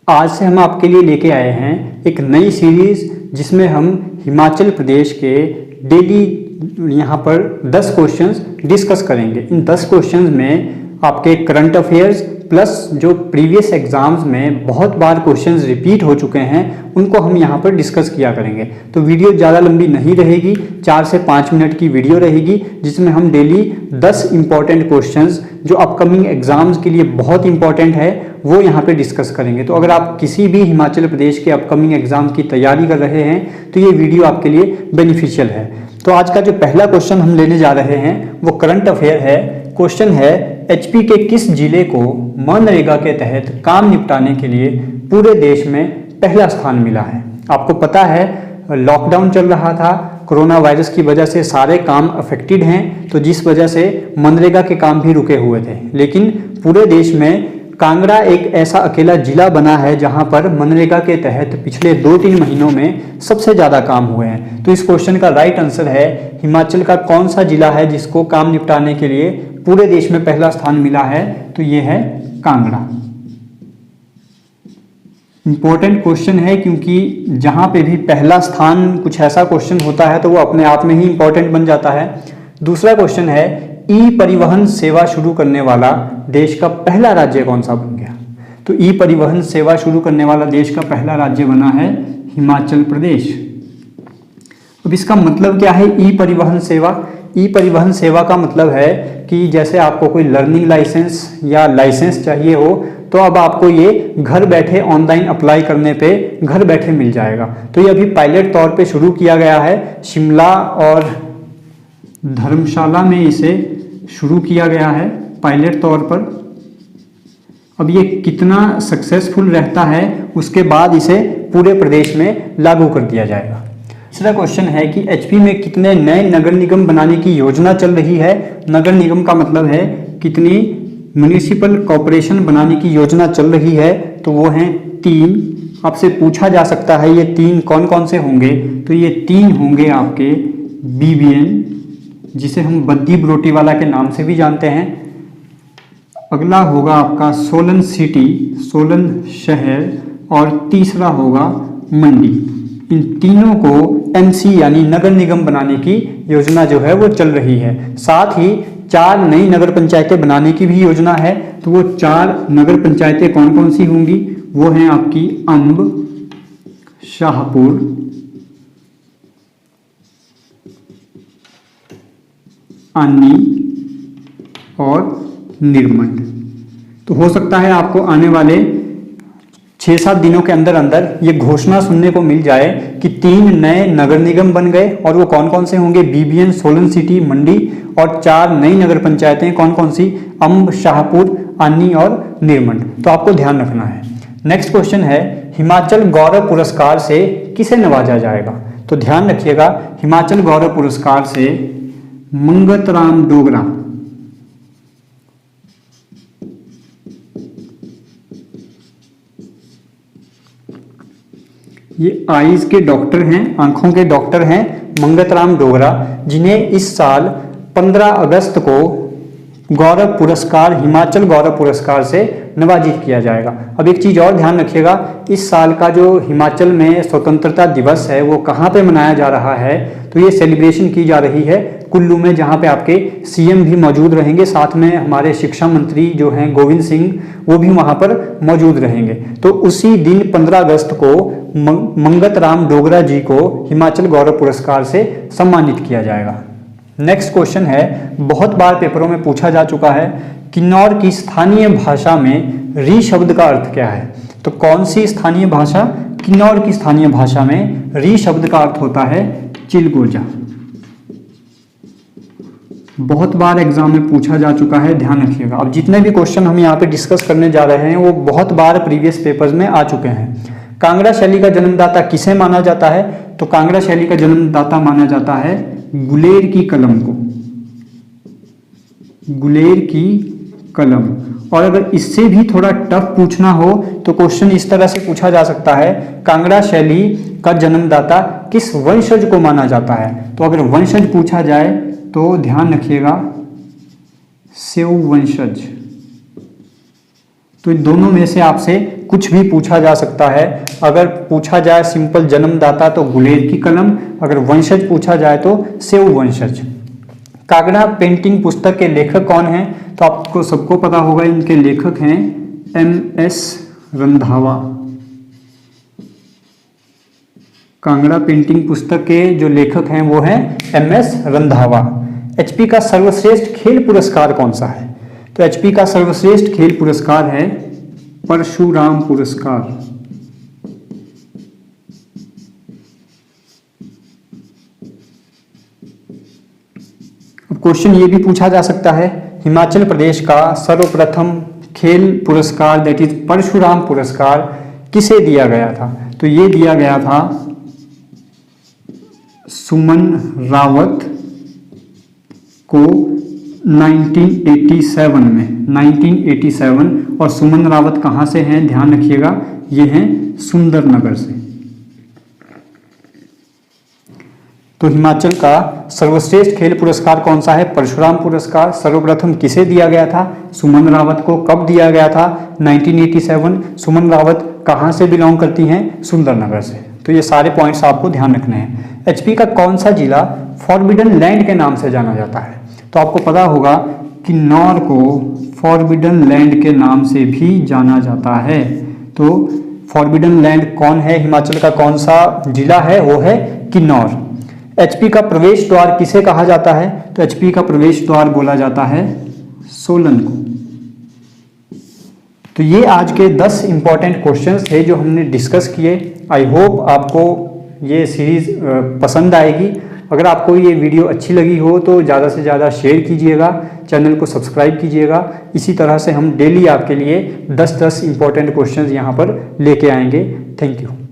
आज से हम आपके लिए लेके आए हैं एक नई सीरीज जिसमें हम हिमाचल प्रदेश के डेली यहाँ पर 10 क्वेश्चंस डिस्कस करेंगे। इन 10 क्वेश्चंस में आपके करंट अफेयर्स प्लस जो प्रीवियस एग्जाम्स में बहुत बार क्वेश्चंस रिपीट हो चुके हैं उनको हम यहाँ पर डिस्कस किया करेंगे। तो वीडियो ज़्यादा लंबी नहीं रहेगी, 4 से 5 मिनट की वीडियो रहेगी जिसमें हम डेली 10 इंपॉर्टेंट क्वेश्चंस जो अपकमिंग एग्जाम्स के लिए बहुत इंपॉर्टेंट है वो यहाँ पे डिस्कस करेंगे। तो अगर आप किसी भी हिमाचल प्रदेश के अपकमिंग एग्जाम की तैयारी कर रहे हैं तो ये वीडियो आपके लिए बेनिफिशियल है। तो आज का जो पहला क्वेश्चन हम लेने जा रहे हैं वो करंट अफेयर है। क्वेश्चन है, एचपी के किस जिले को मनरेगा के तहत काम निपटाने के लिए पूरे देश में पहला स्थान मिला है? आपको पता है लॉकडाउन चल रहा था, कोरोना वायरस की वजह से सारे काम अफेक्टेड हैं, तो जिस वजह से मनरेगा के काम भी रुके हुए थे। लेकिन पूरे देश में कांगड़ा एक ऐसा अकेला जिला बना है जहां पर मनरेगा के तहत पिछले 2-3 महीनों में सबसे ज़्यादा काम हुए हैं। तो इस क्वेश्चन का राइट आंसर है हिमाचल का कौन सा जिला है जिसको काम निपटाने के लिए पूरे देश में पहला स्थान मिला है? तो ये है कांगड़ा। इंपॉर्टेंट क्वेश्चन है क्योंकि जहां पे भी पहला स्थान कुछ ऐसा क्वेश्चन होता है तो वो अपने आप में ही इंपॉर्टेंट बन जाता है। दूसरा क्वेश्चन है, ई परिवहन सेवा शुरू करने वाला देश का पहला राज्य कौन सा बन गया? तो ई परिवहन सेवा शुरू करने वाला देश का पहला राज्य बना है हिमाचल प्रदेश। अब इसका मतलब क्या है ई परिवहन सेवा? ई परिवहन सेवा का मतलब है कि जैसे आपको कोई लर्निंग लाइसेंस या लाइसेंस चाहिए हो तो अब आपको ये घर बैठे ऑनलाइन अप्लाई करने पे घर बैठे मिल जाएगा। तो ये अभी पायलट तौर पे शुरू किया गया है, शिमला और धर्मशाला में इसे शुरू किया गया है पायलट तौर पर। अब ये कितना सक्सेसफुल रहता है उसके बाद इसे पूरे प्रदेश में लागू कर दिया जाएगा। तीसरा क्वेश्चन है कि एचपी में कितने नए नगर निगम बनाने की योजना चल रही है? नगर निगम का मतलब है कितनी म्युनिसिपल कॉरपोरेशन बनाने की योजना चल रही है? तो वो हैं 3। आपसे पूछा जा सकता है ये 3 कौन कौन से होंगे? तो ये 3 होंगे आपके बीबीएन, जिसे हम बद्दी बरोटीवाला के नाम से भी जानते हैं। अगला होगा आपका सोलन सिटी, सोलन शहर, और तीसरा होगा मंडी। इन तीनों को एमसी यानी नगर निगम बनाने की योजना जो है वो चल रही है। साथ ही 4 नई नगर पंचायतें बनाने की भी योजना है। तो वो 4 नगर पंचायतें कौन कौन सी होंगी? वो हैं आपकी अंब, शाहपुर, आनी और निर्मंड। तो हो सकता है आपको आने वाले 6-7 दिनों के अंदर अंदर ये घोषणा सुनने को मिल जाए कि 3 नए नगर निगम बन गए, और वो कौन कौन से होंगे? बीबीएन, सोलन सिटी, मंडी, और 4 नई नगर पंचायतें कौन कौन सी? अंब, शाहपुर, आनी और निर्मंड। तो आपको ध्यान रखना है। नेक्स्ट क्वेश्चन है, हिमाचल गौरव पुरस्कार से किसे नवाजा जाएगा? तो ध्यान रखिएगा, हिमाचल गौरव पुरस्कार से मंगतराम डोगरा ये आईज के डॉक्टर हैं, आंखों के डॉक्टर हैं मंगतराम डोगरा, जिन्हें इस साल 15 अगस्त को गौरव पुरस्कार, हिमाचल गौरव पुरस्कार से नवाजित किया जाएगा। अब एक चीज़ और ध्यान रखिएगा, इस साल का जो हिमाचल में स्वतंत्रता दिवस है वो कहाँ पे मनाया जा रहा है? तो ये सेलिब्रेशन की जा रही है कुल्लू में, जहाँ पे आपके सीएम भी मौजूद रहेंगे, साथ में हमारे शिक्षा मंत्री जो हैं गोविंद सिंह वो भी वहाँ पर मौजूद रहेंगे। तो उसी दिन 15 अगस्त को मंगतराम डोगरा जी को हिमाचल गौरव पुरस्कार से सम्मानित किया जाएगा। नेक्स्ट क्वेश्चन है, बहुत बार पेपरों में पूछा जा चुका है, किन्नौर की स्थानीय भाषा में री शब्द का अर्थ क्या है? तो कौन सी स्थानीय भाषा? किन्नौर की स्थानीय भाषा में री शब्द का अर्थ होता है चिलगोजा। बहुत बार एग्जाम में पूछा जा चुका है, ध्यान रखिएगा। अब जितने भी क्वेश्चन हम यहाँ पे डिस्कस करने जा रहे हैं वो बहुत बार प्रीवियस पेपर्स में आ चुके हैं। कांगड़ा शैली का जन्मदाता किसे माना जाता है? तो कांगड़ा शैली का जन्मदाता माना जाता है गुलेर की कलम को, गुलेर की कलम। और अगर इससे भी थोड़ा टफ पूछना हो तो क्वेश्चन इस तरह से पूछा जा सकता है, कांगड़ा शैली का जन्मदाता किस वंशज को माना जाता है? तो अगर वंशज पूछा जाए तो ध्यान रखिएगा सेव वंशज। तो इन दोनों में से आपसे कुछ भी पूछा जा सकता है। अगर पूछा जाए सिंपल जन्मदाता तो गुलेर की कलम, अगर वंशज पूछा जाए तो सेऊ वंशज। कागड़ा पेंटिंग पुस्तक के लेखक कौन हैं? तो आपको सबको पता होगा, इनके लेखक हैं MS रंधावा। कांगड़ा पेंटिंग पुस्तक के जो लेखक हैं वो हैं MS रंधावा। HP का सर्वश्रेष्ठ खेल पुरस्कार कौन सा है? तो HP का सर्वश्रेष्ठ खेल पुरस्कार है परशुराम पुरस्कार। अब क्वेश्चन ये भी पूछा जा सकता है, हिमाचल प्रदेश का सर्वप्रथम खेल पुरस्कार दैट इज परशुराम पुरस्कार किसे दिया गया था? तो ये दिया गया था सुमन रावत को 1987 में, 1987। और सुमन रावत कहाँ से हैं? ध्यान रखिएगा, ये हैं सुंदरनगर से। तो हिमाचल का सर्वश्रेष्ठ खेल पुरस्कार कौन सा है? परशुराम पुरस्कार। सर्वप्रथम किसे दिया गया था? सुमन रावत को। कब दिया गया था? 1987। सुमन रावत कहाँ से बिलोंग करती हैं? सुंदरनगर से। तो ये सारे पॉइंट्स आपको ध्यान रखने हैं। HP का कौन सा जिला फॉरबिडन लैंड के नाम से जाना जाता है? तो आपको पता होगा किन्नौर को फॉरबिडन लैंड के नाम से भी जाना जाता है। तो फॉरबिडन लैंड कौन है? हिमाचल का कौन सा जिला है? वो है किन्नौर। HP का प्रवेश द्वार किसे कहा जाता है? तो HP का प्रवेश द्वार बोला जाता है सोलन को। तो ये आज के 10 इंपॉर्टेंट क्वेश्चंस थे जो हमने डिस्कस किए। आई होप आपको ये सीरीज पसंद आएगी। अगर आपको ये वीडियो अच्छी लगी हो तो ज़्यादा से ज़्यादा शेयर कीजिएगा, चैनल को सब्सक्राइब कीजिएगा। इसी तरह से हम डेली आपके लिए 10-10 इंपॉर्टेंट क्वेश्चंस यहाँ पर लेके आएंगे। Thank you.